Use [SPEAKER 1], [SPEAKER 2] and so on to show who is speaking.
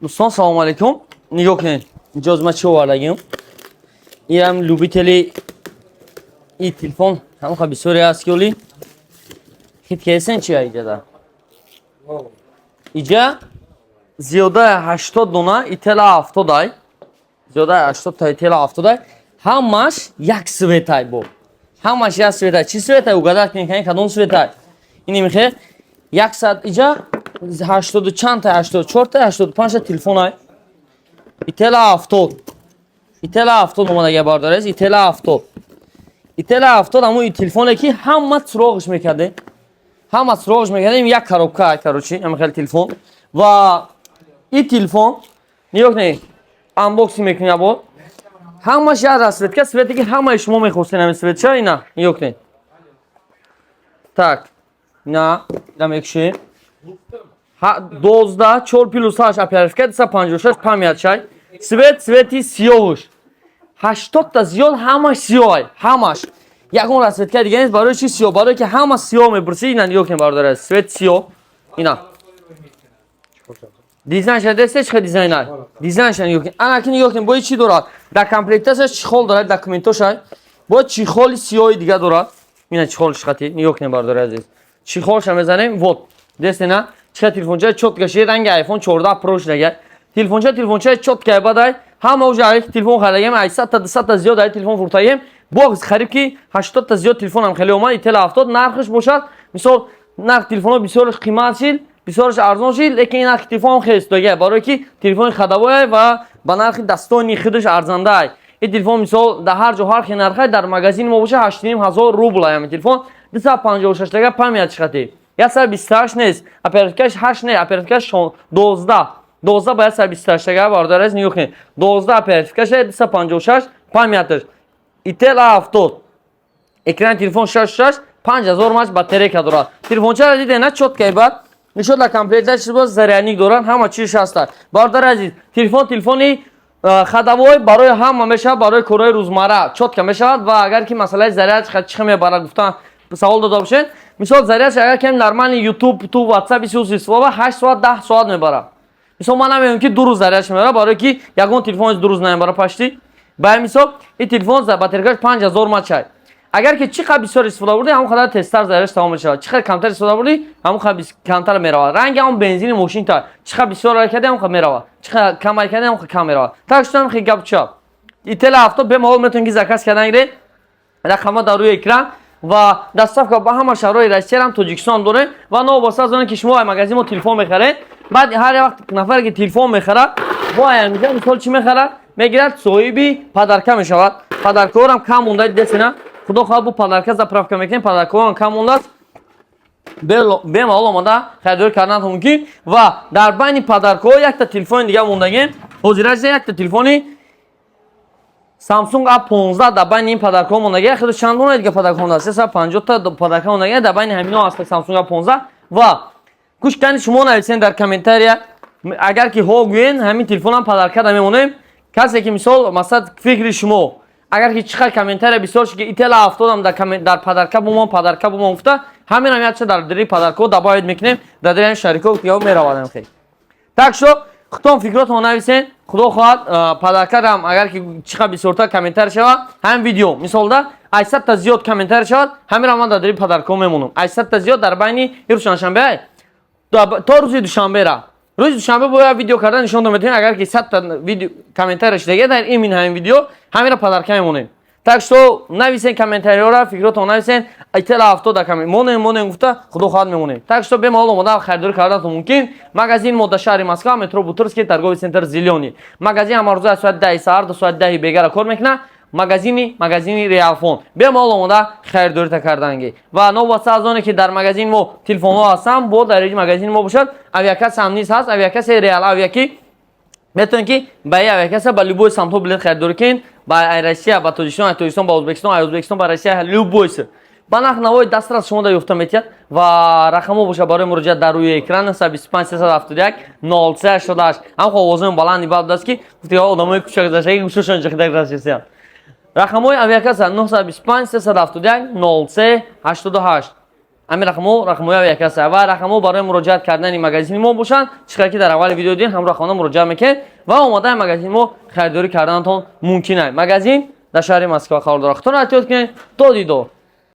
[SPEAKER 1] دوستان سلام علیکم. نگاه کنید اینجا از ما چه آوردگیم. این هم لوبیتلی این تلفن هم خواهی بسیاری هست که اولی خیلی کیسن چیه اینجا دا اینجا زیاده 80 دونه ایتلا 70 ای زیاده 80 تا ایتلا 70 ای همش یک سویتای بو همش یک سویتای چی سویتای اوگاده کنید کدوم سویتای اینی میخواه یک ساعت اینجا 80 چند تا 84 تا 85 تلفن های ایتلا 70 ایتلا 70 اومد اگه بارداره است ایتلا 70 ایتلا 70 همون این تلفونه که همه سراغش میکرده همه سراغش میکرده این یک کاروبکا کاروچی همه خیلی تلفن و این تلفن نیوک نه انبوکسی میکنی ابو همش یاد است که سویتی که همه شما میخواستین همین سویت چرا اینا نیوک نه так نه دم یکشه 12 4 плюс 8 опять 56 память чай свети сиёвуш 80 та зиёд ҳамаш сиёй ҳамаш ягон расветка дига нест барои чи сиё барое ки ҳама сиё мебурси ина нигоҳ кунед бародаре свет сиё ина дизайнша десте чӣ дизайнар дизайнша нигоҳ кунед ана ки нигоҳ кунед бои чӣ дорад дар комплектасияш чихол дорад документошай бо чихоли сиёи дига дорад ина чихолиш хати нигоҳ кунед бародаре азиз чихолша мезанем вот десте на چه تلفنچه چوت کشید رنگ آیفون 14 پروش دیگه تلفنچه چوت که بعدای همه اوج علی تلفن خریدیم 800 تا 200 تا زیاد ای تلفن فروختیم باز خرید کی 80 تا زیاد تلفن هم خیلی اومد ایتل 70 نرخش باشد مثلا نرخ تلفن بسیارش قیمت شد بسیارش ارزان شد لیکن نرخ تلفن خیلی است دیگه برای کی تلفن خداوی و با نرخ دستانی خودش ارزنده ای این تلفن مثلا در هر جا هر کی نرخ در مغازین ما باشه 8000 روبل ای تلفن 256 دیگه پمیت چقدر یا 128 نیست اپراتکش 8 نه اپراتکش 12 باید 128 دیگه باردار است نیوخ نه 12 اپراتکش 256 پمیتش ایتل 70 اکران تلفن 66 5000 ماش باتری که دارد تلفن چرا دیده نه چوت که بعد نشود لا کامپلیتش باز زرینی دارن همه چیز هست باردار عزیز تلفنی خدمات برای هم میشه برای کارهای روزمره چوت که میشه و اگر که مسئله زریعت چه میبره گفتن سوال داده باشین مثال زریعش اگر که نرمال یوتیوب تو واتساپ استفاده 8 ساعت 10 ساعت میبره مثلا من نمیگم که 2 روز زریعش میبره برای که یگان تلفن 2 روز نمیبره پشتی برای مثال این تلفن باتریش 5000 ماه چای اگر که چقدر بسیار استفاده بردی همون خاطر تستر زریعش تمام میشه چقدر کمتر استفاده بردی همون خاطر کمتر میره رنگ هم بنزین ماشین تا چقدر بسیار حرکت همون خاطر میره چقدر کم حرکت همون خاطر کم میره تاکستان خیلی گپ چاپ ایتل 70 به مال میتونی که زکات کردن گره رقم در روی اکران و دستافکا با همه شهرهای روسیه هم توجیکستان داره و نو واسه از اون که شما مغازه ما تلفن میخرید بعد هر وقت نفر که تلفن میخره با میگه مثلا چی میخره میگیرد صاحبی پدرکه میشود پدرکه هم کم مونده دسینا خدا خواه بو پدرکه زاپرافکا میکنیم پدرکه هم کم مونده به مال اومده خریداری کردن ممکن و در بین پدرکه یک تا تلفن دیگه موندگی حضورش یک تا تلفنی Samsung A15 در بین این پدرکه موندگی خود چند دونه دیگه پدرکه مونده 350 تا پدرکه موندگی در بین همینا هست Samsung A15 و گوش کنید شما نویسین در کامنتاریا اگر که ها گوین همین تلفن هم پدرکه میمونه کسی که مثلا فکر شما اگر که چقدر کامنتار بسیار که ایتل 70 هم در پدرکه بوم گفته همین هم یادش در دری پدرکه دباید میکنیم در دری شریکو یا میروادیم خیلی так شو خودتون فکراتون نویسین خدا خواهد پدرکه هم اگر که چقدر بسیار تا کامنتار شود هم ویدیو مثال ده 800 تا زیاد کامنتار شود همین هم در دری پدرکه میمونم 800 تا زیاد در بین روز شنبه تا روز دوشنبه را روز دوشنبه باید ویدیو کردن نشون دادم اگر که 100 تا ویدیو کامنتارش دیگه در این همین ویدیو همین را پدرکه میمونیم так что نویسین کامنتاریا را فکراتون نویسین ایتل 70 در کامنت مونم گفته خدا خواهد میمونیم так что به مال اومدن خریداری کردن ممکن مغازین ما در شهر مسکو مترو بوترسکی торговый центр зеленый مغازین هم روز ساعت 10 ساعت تا ساعت 10 بگره کار میکنه مغازین ریالفون به مال اومده خریداری کردن و نو واسه از اون که در مغازین ما تلفن ها هستن با در مغازین ما باشد اویاکس هم نیست هست اویاکس ریال اویاکی میتونن که با اویاکس با لوبوی سمتو بلیط خریداری کن با روسیه با توجیکستان با ازبکستان با روسیه لوبویس با نرخ نوای دسترس شما در یافته میتید و رقمو باشه برای مراجعه در روی اکران 25 371 0388 هم خوازم بلندی بعد است که گفتی آدمای کوچک داشته گوششون چقدر رسیدن رقمای اویاکس 925 371 0388 همین رقم‌ها یک است و رقم‌ها برای مراجعه کردن این مگزین ما باشن. چیزی که در اول ویدیو دیدین همراه خانم مراجعه میکنید و آماده مگزین ما خریداری کردنتون ممکنه. مگزین در شهر مسکو قرار داره. خودتون احتیاط کنید. تا دیدار.